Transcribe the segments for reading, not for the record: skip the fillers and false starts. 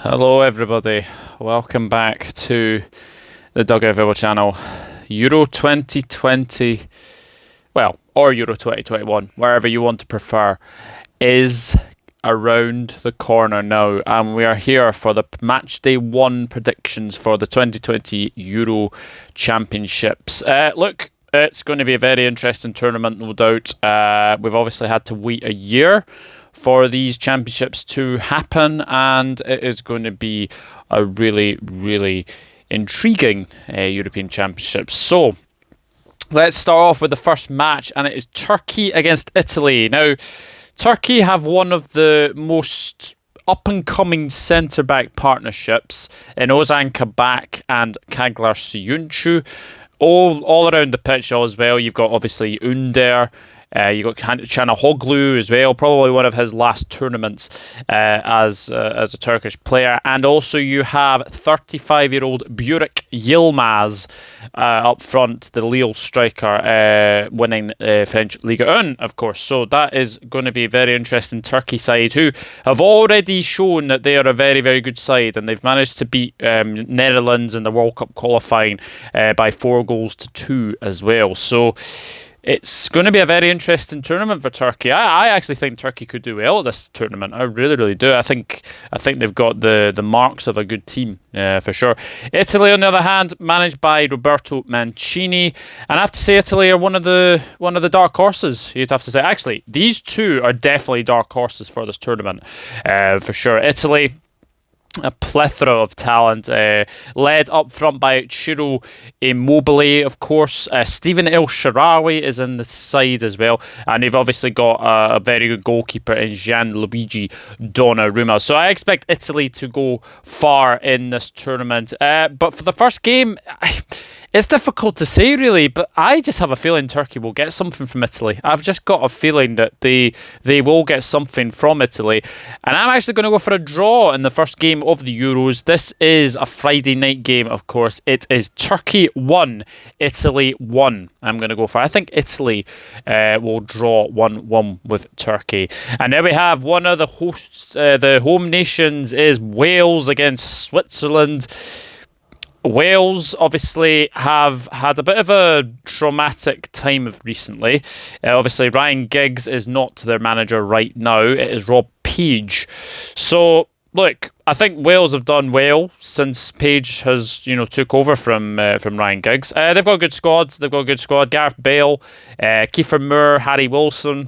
Hello everybody, welcome back to the Dugout Villa channel. Euro 2020, or Euro 2021, wherever you want to prefer, is around the corner now, and we are here for the Matchday 1 predictions for the 2020 Euro Championships. Look, it's going to be a very interesting tournament, no doubt. We've obviously had to wait a year for these championships to happen, and it is going to be a really, really intriguing European Championships. So let's start off with the first match, and it is Turkey against Italy. Now, Turkey have one of the most up-and-coming centre-back partnerships in Ozan Kabak and Kaglar Söyüncü. All around the pitch as well. You've got obviously Under. You got Çalhanoğlu as well, probably one of his last tournaments as a Turkish player, and also you have 35-year-old Burak Yilmaz up front, the Lille striker, winning French Ligue 1, of course. So that is going to be a very interesting Turkey side, who have already shown that they are a very, very good side, and they've managed to beat Netherlands in the World Cup qualifying by 4-2 as well. So it's going to be a very interesting tournament for Turkey. I actually think Turkey could do well at this tournament. I really, really do. I think they've got the marks of a good team, for sure. Italy, on the other hand, managed by Roberto Mancini, and I have to say Italy are one of the dark horses. You'd have to say, actually, these two are definitely dark horses for this tournament, for sure. Italy, a plethora of talent, led up front by Ciro Immobile, of course. Stephen El Shaarawy is in the side as well, and they've obviously got a very good goalkeeper in Gianluigi Donnarumma. So I expect Italy to go far in this tournament. But for the first game, it's difficult to say really, but I just have a feeling Turkey will get something from Italy. I've just got a feeling that they will get something from Italy, and I'm actually going to go for a draw in the first game of the Euros. This is a Friday night game, of course. It is Turkey 1, Italy 1. I'm going to go for, I think Italy will draw 1-1 with Turkey. And then we have one of the hosts, the home nations is Wales against Switzerland. Wales obviously have had a bit of a traumatic time of recently. Obviously, Ryan Giggs is not their manager right now. It is Rob Page. So, look, I think Wales have done well since Page has, took over from Ryan Giggs. They've got a good squad. Gareth Bale, Kiefer Moore, Harry Wilson,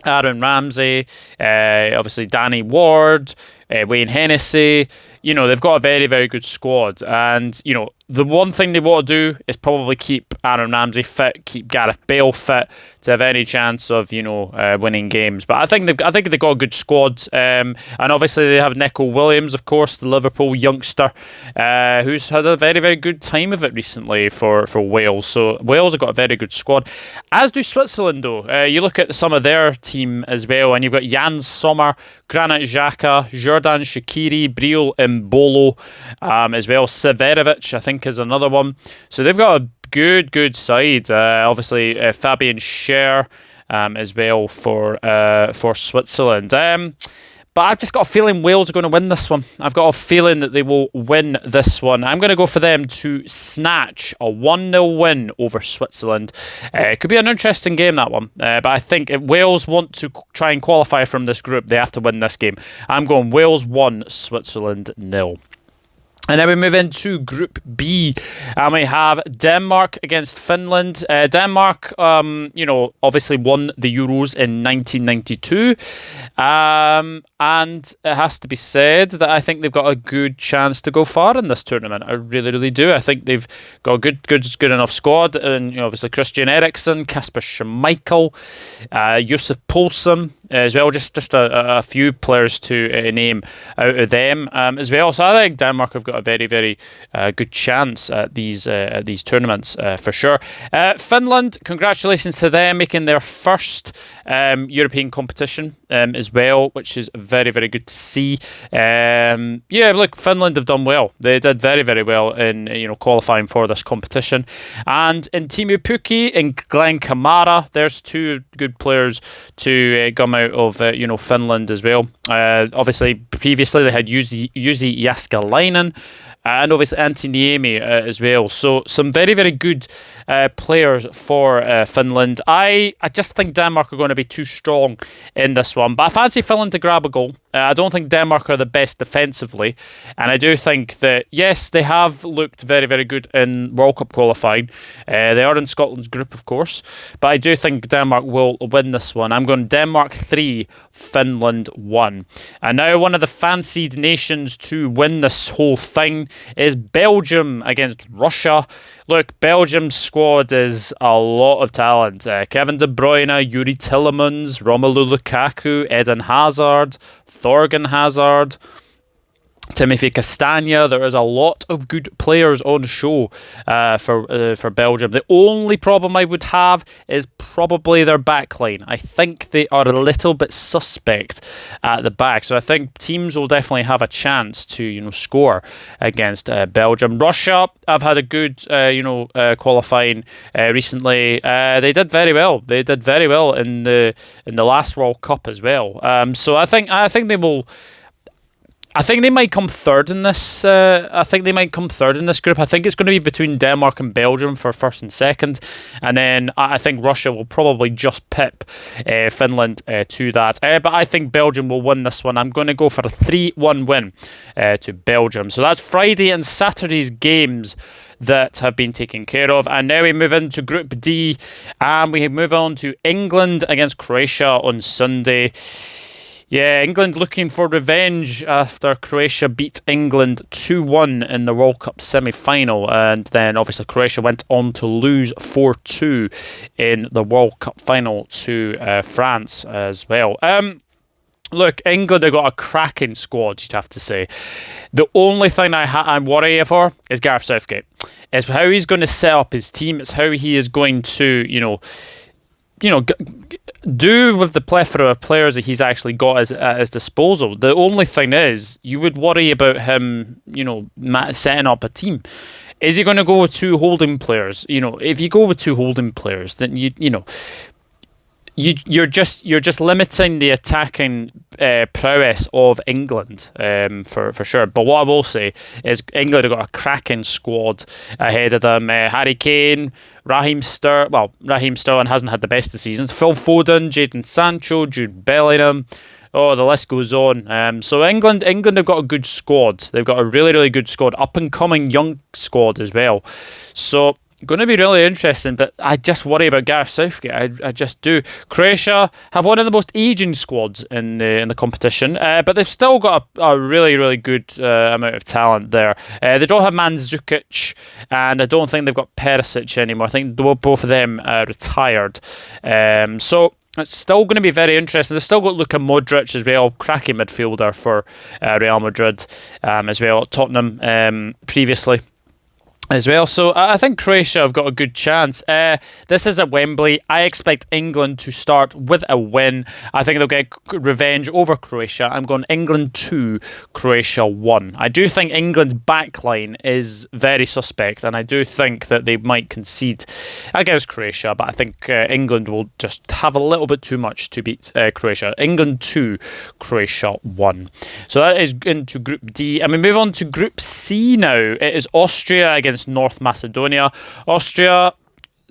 Aaron Ramsey, obviously Danny Ward, Wayne Hennessy. They've got a very, very good squad. And, the one thing they want to do is probably keep Aaron Ramsey fit, keep Gareth Bale fit to have any chance of, winning games. But I think they've got a good squad. And obviously they have Nico Williams, of course, the Liverpool youngster, who's had a very, very good time of it recently for Wales. So Wales have got a very good squad. As do Switzerland, though. You look at some of their team as well, and you've got Jan Sommer, Granit Xhaka, Jordan Shaqiri, Breel Mbolo, as well. Severovic, I think, is another one. So they've got a good side. Obviously, Fabian Schär as well for Switzerland. But I've just got a feeling Wales are going to win this one. I've got a feeling that they will win this one. I'm going to go for them to snatch a 1-0 win over Switzerland. It could be an interesting game, that one. But I think if Wales want to try and qualify from this group, they have to win this game. I'm going Wales 1, Switzerland 0. And then we move into Group B, and we have Denmark against Finland. Denmark, obviously won the Euros in 1992. And it has to be said that I think they've got a good chance to go far in this tournament. I really, really do. I think they've got a good enough squad. And, obviously Christian Eriksen, Kasper Schmeichel, Josef Poulsen as well. Just a few players to name out of them as well. So I think Denmark have got a very, very good chance at these tournaments for sure. Finland, congratulations to them making their first European competition as well, which is very, very good to see. Look, Finland have done well. They did very, very well in qualifying for this competition. And in Teemu Pukki and Glenn Kamara, there's two good players to come out of Finland as well. Obviously, previously. They had Jussi Jääskeläinen, and obviously Antti Niemi as well. So some very, very good players for Finland. I just think Denmark are going to be too strong in this one. But I fancy Finland to grab a goal. I don't think Denmark are the best defensively. And I do think that, yes, they have looked very, very good in World Cup qualifying. They are in Scotland's group, of course. But I do think Denmark will win this one. I'm going Denmark 3, Finland 1. And now one of the fancied nations to win this whole thing is Belgium against Russia. Look, Belgium's squad is a lot of talent. Kevin De Bruyne, Yuri Tillemans, Romelu Lukaku, Eden Hazard, Thorgan Hazard, Timothy Castagna. There is a lot of good players on show for Belgium. The only problem I would have is probably their backline. I think they are a little bit suspect at the back, so I think teams will definitely have a chance to score against Belgium. Russia have had a good qualifying recently. They did very well. They did very well in the last World Cup as well. So I think they will. I think they might come third in this. I think they might come third in this group. I think it's going to be between Denmark and Belgium for first and second, and then I think Russia will probably just pip Finland to that. But I think Belgium will win this one. I'm going to go for a 3-1 win to Belgium. So that's Friday and Saturday's games that have been taken care of. And now we move into Group D, and we move on to England against Croatia on Sunday. Yeah, England looking for revenge after Croatia beat England 2-1 in the World Cup semi-final. And then obviously Croatia went on to lose 4-2 in the World Cup final to France as well. Look, England have got a cracking squad, you'd have to say. The only thing I'm worried for is Gareth Southgate. It's how he's going to set up his team. It's how he is going to, do with the plethora of players that he's actually got at his disposal. The only thing is, you would worry about him, setting up a team. Is he going to go with two holding players? If you go with two holding players, then you're just limiting the attacking prowess of England for sure. But what I will say is England have got a cracking squad ahead of them. Harry Kane, Raheem Sterling. Well, Raheem Sterling hasn't had the best of seasons. Phil Foden, Jadon Sancho, Jude Bellingham. Oh, the list goes on. So England have got a good squad. They've got a really, really good squad. Up and coming young squad as well. So going to be really interesting, but I just worry about Gareth Southgate. I just do. Croatia have one of the most aging squads in the competition, but they've still got a really, really good amount of talent there. They don't have Mandzukic, and I don't think they've got Perisic anymore. I think both of them retired. So it's still going to be very interesting. They've still got Luka Modric as well, cracking midfielder for Real Madrid as well, Tottenham previously as well. So I think Croatia have got a good chance. This is at Wembley. I expect England to start with a win. I think they'll get revenge over Croatia. I'm going England 2, Croatia 1. I do think England's backline is very suspect, and I do think that they might concede against Croatia, but I think England will just have a little bit too much to beat Croatia. England 2, Croatia 1. So that is into Group D. And we move on to Group C now. It is Austria against North Macedonia. Austria,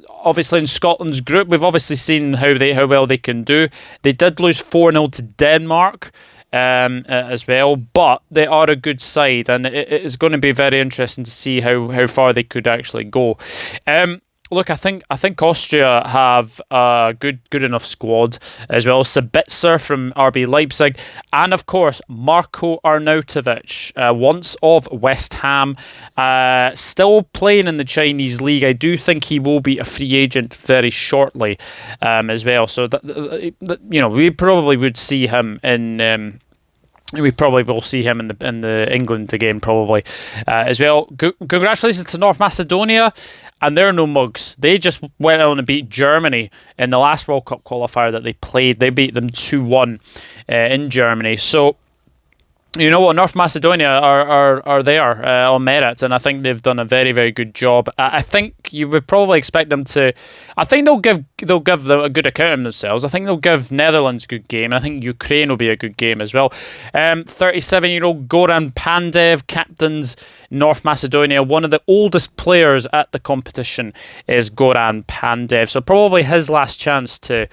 obviously in Scotland's group, we've obviously seen how well they can do. They did lose 4-0 to Denmark as well, but they are a good side, and it is going to be very interesting to see how far they could actually go. Look, I think Austria have a good enough squad as well. Sabitzer from RB Leipzig, and of course Marko Arnautovic, once of West Ham, still playing in the Chinese league. I do think he will be a free agent very shortly as well. So we probably would see him in. We probably will see him in the England again probably as well. Congratulations to North Macedonia, and they're no mugs. They just went on and beat Germany in the last World Cup qualifier that they played. They beat them 2-1 in Germany. So You know what? North Macedonia are there on merit, and I think they've done a very, very good job. I think you would probably expect them to. I think they'll give a good account of themselves. I think they'll give Netherlands a good game, and I think Ukraine will be a good game as well. 37-year-old Goran Pandev captains North Macedonia. One of the oldest players at the competition is Goran Pandev, so probably his last chance to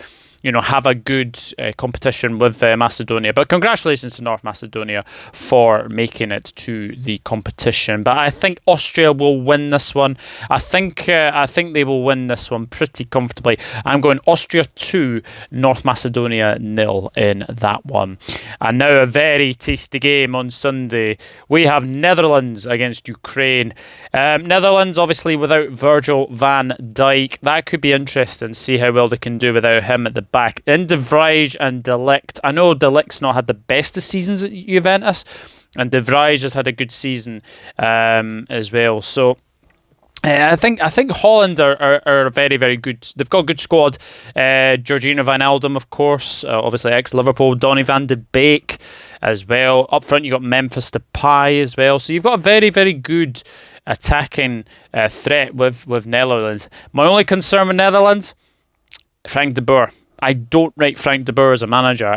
have a good competition with Macedonia. But congratulations to North Macedonia for making it to the competition. But I think Austria will win this one. I think they will win this one pretty comfortably. I'm going Austria 2, North Macedonia 0 in that one. And now a very tasty game on Sunday. We have Netherlands against Ukraine. Netherlands, obviously, without Virgil van Dijk. That could be interesting. See how well they can do without him at the back. In De Vrij and De Ligt. I know De Ligt's not had the best of seasons at Juventus, and De Vrij has had a good season as well. So I think Holland are very, very good. They've got a good squad. Georgina Wijnaldum, of course, obviously ex-Liverpool. Donny van de Beek as well. Up front, you've got Memphis Depay as well. So you've got a very, very good attacking threat with Netherlands. My only concern with Netherlands, Frank de Boer. I don't rate Frank de Boer as a manager.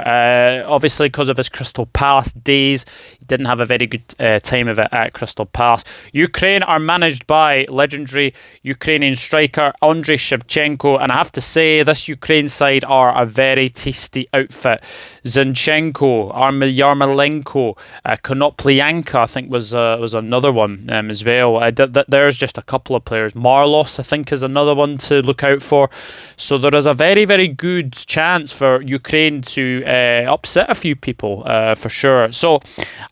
Obviously, because of his Crystal Palace days, he didn't have a very good time of it at Crystal Palace. Ukraine are managed by legendary Ukrainian striker Andriy Shevchenko, and I have to say, this Ukraine side are a very tasty outfit. Zinchenko, Yarmolenko, Konoplyanka, I think was another one as well. There's just a couple of players. Marlos, I think, is another one to look out for. So there is a very, very good chance for Ukraine to upset a few people for sure. So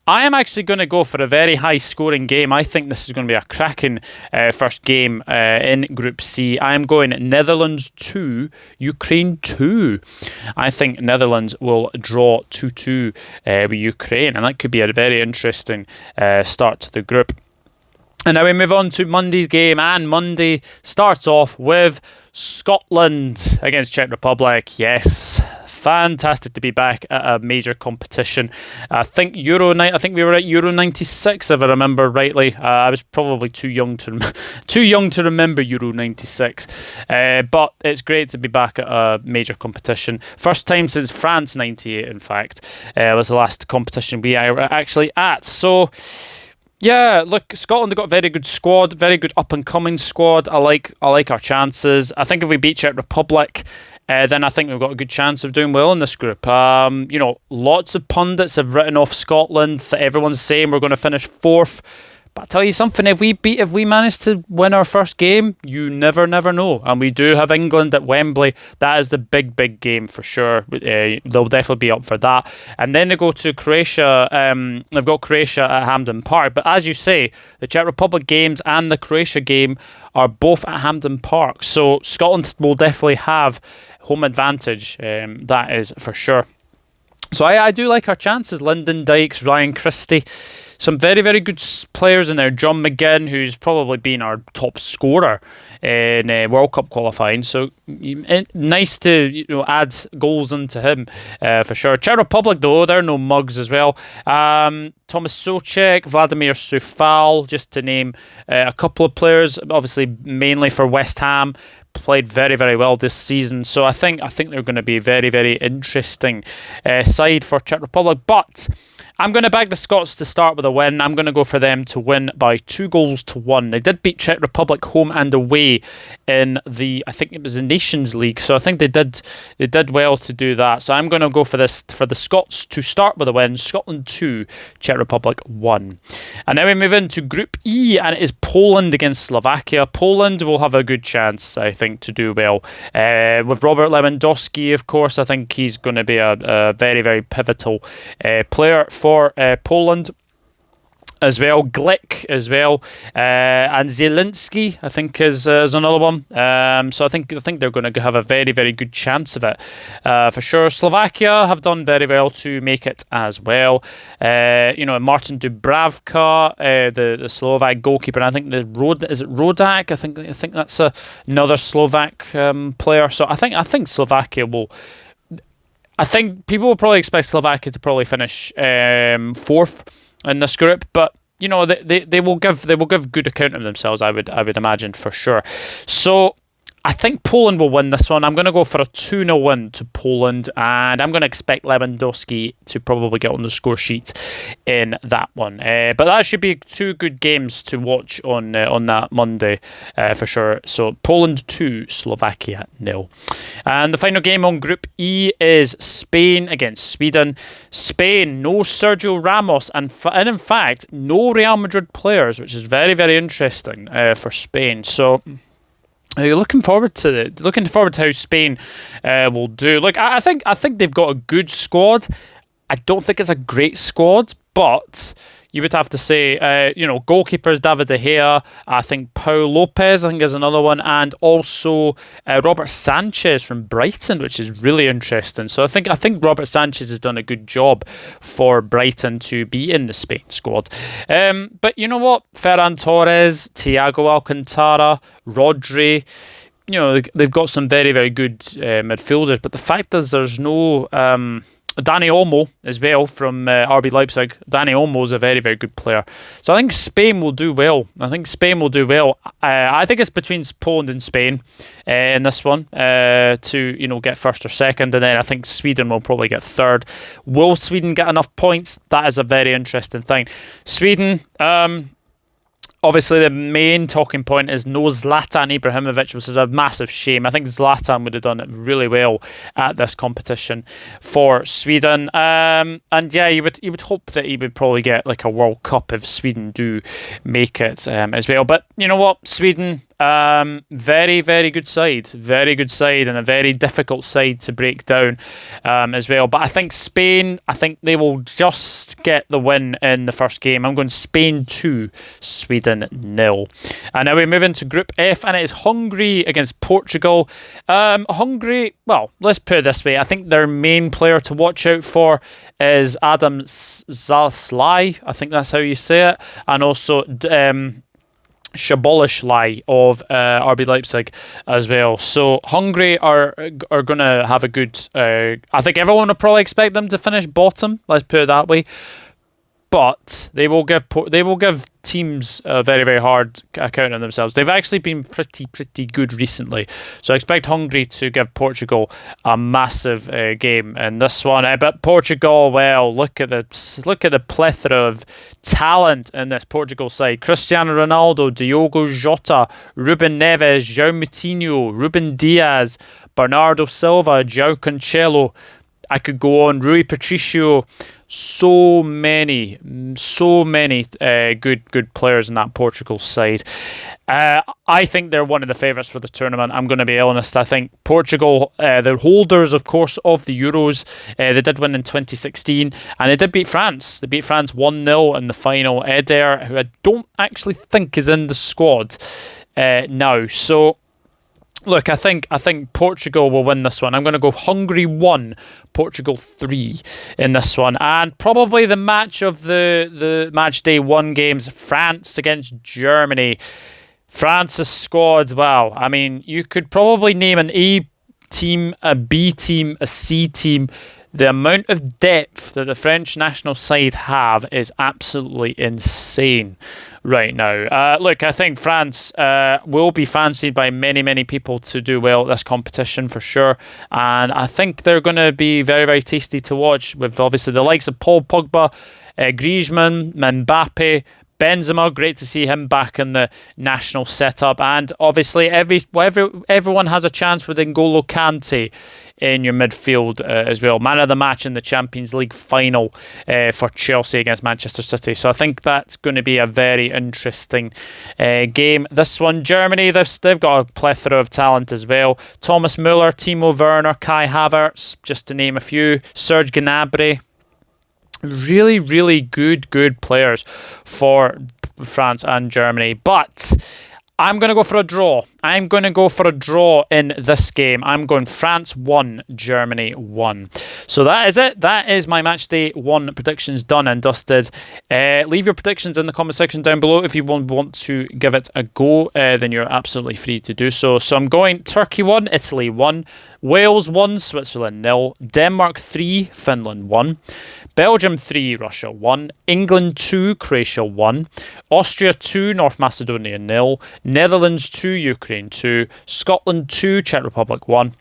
I am actually going to go for a very high scoring game. I think this is going to be a cracking first game in Group C. I am going Netherlands 2, Ukraine 2. I think Netherlands will draw 2-2 with Ukraine, and that could be a very interesting start to the group. And now we move on to Monday's game, and Monday starts off with Scotland against Czech Republic. Yes, fantastic to be back at a major competition. I think we were at Euro 96, if I remember rightly. I was probably too young to remember Euro 96, but it's great to be back at a major competition. First time since France 98, in fact, was the last competition we were actually at. So yeah, look, Scotland have got a very good squad, very good up-and-coming squad. I like our chances. I think if we beat Czech Republic, then I think we've got a good chance of doing well in this group. Lots of pundits have written off Scotland. Everyone's saying we're going to finish fourth. But I'll tell you something, if we manage to win our first game, you never know. And we do have England at Wembley. That is the big game for sure. They'll definitely be up for that. And then they go to Croatia. They've got Croatia at Hampden Park. But as you say, the Czech Republic games and the Croatia game are both at Hampden Park. So Scotland will definitely have home advantage. That is for sure. So I do like our chances. Lyndon Dykes, Ryan Christie. Some very, very good players in there. John McGinn, who's probably been our top scorer in World Cup qualifying. So nice to add goals into him for sure. Czech Republic, though, they're no mugs as well. Thomas Souček, Vladimir Soufal, just to name a couple of players, obviously mainly for West Ham. Played very, very well this season. So I think they're going to be a very, very interesting side for Czech Republic. But I'm going to back the Scots to start with a win. I'm going to go for them to win by 2-1. They did beat Czech Republic home and away in I think it was the Nations League. So I think they did well to do that. So I'm going to go for the Scots to start with a win. Scotland 2, Czech Republic 1. And now we move into Group E, and it is Poland against Slovakia. Poland will have a good chance, I think, to do well. With Robert Lewandowski, of course, I think he's going to be a very, very pivotal player for Poland as well. Glick as well, and Zielinski, I think, is another one. So I think they're going to have a very, very good chance of it for sure. Slovakia have done very well to make it as well. Martin Dubravka, the Slovak goalkeeper. I think is it Rodak? I think that's another Slovak player. So I think Slovakia will. I think people will probably expect Slovakia to probably finish fourth in this group, but you know they will give good account of themselves. I would imagine for sure. So I think Poland will win this one. I'm going to go for a 2-0 win to Poland, and I'm going to expect Lewandowski to probably get on the score sheet in that one. But that should be 2 good games to watch on that Monday for sure. So Poland 2, Slovakia 0. And the final game on Group E is Spain against Sweden. Spain, no Sergio Ramos, and in fact, no Real Madrid players, which is very, very interesting for Spain. So looking forward to how Spain will do. Like I think they've got a good squad. I don't think it's a great squad, but you would have to say, goalkeepers David De Gea. I think Pau Lopez, is another one, and also Robert Sanchez from Brighton, which is really interesting. So I think Robert Sanchez has done a good job for Brighton to be in the Spain squad. But you know what? Ferran Torres, Thiago Alcantara, Rodri. They've got some very, very good midfielders. But the fact is, there's no Dani Olmo as well from RB Leipzig. Dani Olmo is a very, very good player. So I think Spain will do well. I think it's between Poland and Spain in this one to get first or second, and then I think Sweden will probably get third. Will Sweden get enough points? That is a very interesting thing. Sweden, obviously, the main talking point is no Zlatan Ibrahimovic, which is a massive shame. I think Zlatan would have done it really well at this competition for Sweden. And yeah, you would hope that he would probably get like a World Cup if Sweden do make it as well. But you know what, Sweden, very, very good side, and a very difficult side to break down as well. But I think Spain, they will just get the win in the first game. I'm going Spain 2, Sweden 0. And now we move into Group F, and it is Hungary against Portugal. Hungary, well, let's put it this way. I think their main player to watch out for is Adam Szoboszlai. I think that's how you say it. And also Szoboszlai of RB Leipzig as well. So Hungary are going to have a good. I think everyone will probably expect them to finish bottom. Let's put it that way. But they will give teams a very, very hard account of themselves. They've actually been pretty good recently. So I expect Hungary to give Portugal a massive game in this one. But Portugal, well, look at the plethora of talent in this Portugal side. Cristiano Ronaldo, Diogo Jota, Ruben Neves, João Moutinho, Ruben Diaz, Bernardo Silva, João Cancelo. I could go on. Rui Patricio. So many good players in that Portugal side. I think they're one of the favourites for the tournament. I'm going to be honest. I think Portugal, they're holders, of course, of the Euros. They did win in 2016, and they did beat France. They beat France 1-0 in the final. Eder, who I don't actually think is in the squad now. So look, I think Portugal will win this one. I'm going to go Hungary 1, Portugal 3 in this one. And probably the match of the match day 1 games, France against Germany. France's squad, wow. I mean, you could probably name an A team, a B team, a C team. The amount of depth that the French national side have is absolutely insane right now. Look, I think France will be fancied by many, many people to do well at this competition for sure. And I think they're going to be very, very tasty to watch with obviously the likes of Paul Pogba, Griezmann, Mbappe, Benzema. Great to see him back in the national setup. And obviously everyone has a chance with N'Golo Kante in your midfield as well. Man of the match in the Champions League final for Chelsea against Manchester City. So I think that's going to be a very interesting game. This one, Germany, they've got a plethora of talent as well. Thomas Müller, Timo Werner, Kai Havertz, just to name a few. Serge Gnabry. Really, really good players for France and Germany. But I'm going to go for a draw. I'm going to go for a draw in this game. I'm going France 1, Germany 1. So that is it. That is my Matchday 1 predictions done and dusted. Leave your predictions in the comment section down below. If you want to give it a go, then you're absolutely free to do so. So I'm going Turkey 1, Italy 1, Wales 1, Switzerland 0, Denmark 3, Finland 1, Belgium 3, Russia 1, England 2, Croatia 1, Austria 2, North Macedonia 0, Netherlands 2, Ukraine 2, Scotland 2, Czech Republic 1,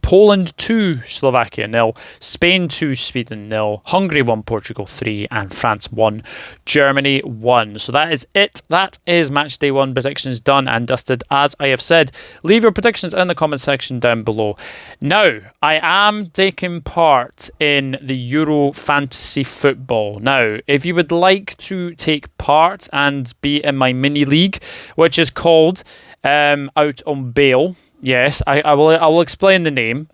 Poland 2, Slovakia 0, Spain 2, Sweden 0, Hungary 1, Portugal 3, and France 1, Germany 1. So that is it. That is Matchday 1 predictions done and dusted. As I have said, leave your predictions in the comment section down below. Now, I am taking part in the Euro Fantasy Football. Now, if you would like to take part and be in my mini league, which is called Out on Bail. Yes, I will explain the name.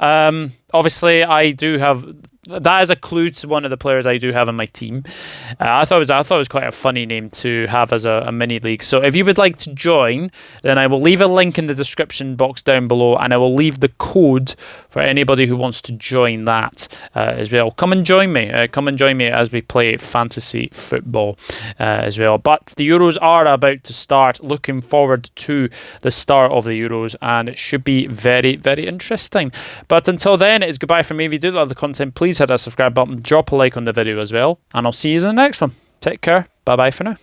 Obviously, I do have... That is a clue to one of the players I do have in my team. I thought it was quite a funny name to have as a mini league. So if you would like to join, then I will leave a link in the description box down below, and I will leave the code for anybody who wants to join that as well. Come and join me. Come and join me as we play fantasy football as well. But the Euros are about to start. Looking forward to the start of the Euros, and it should be very, very interesting. But until then, it's goodbye from me. If you do love the content, please hit that subscribe button, drop a like on the video as well, and I'll see you in the next one. Take care. Bye bye for now.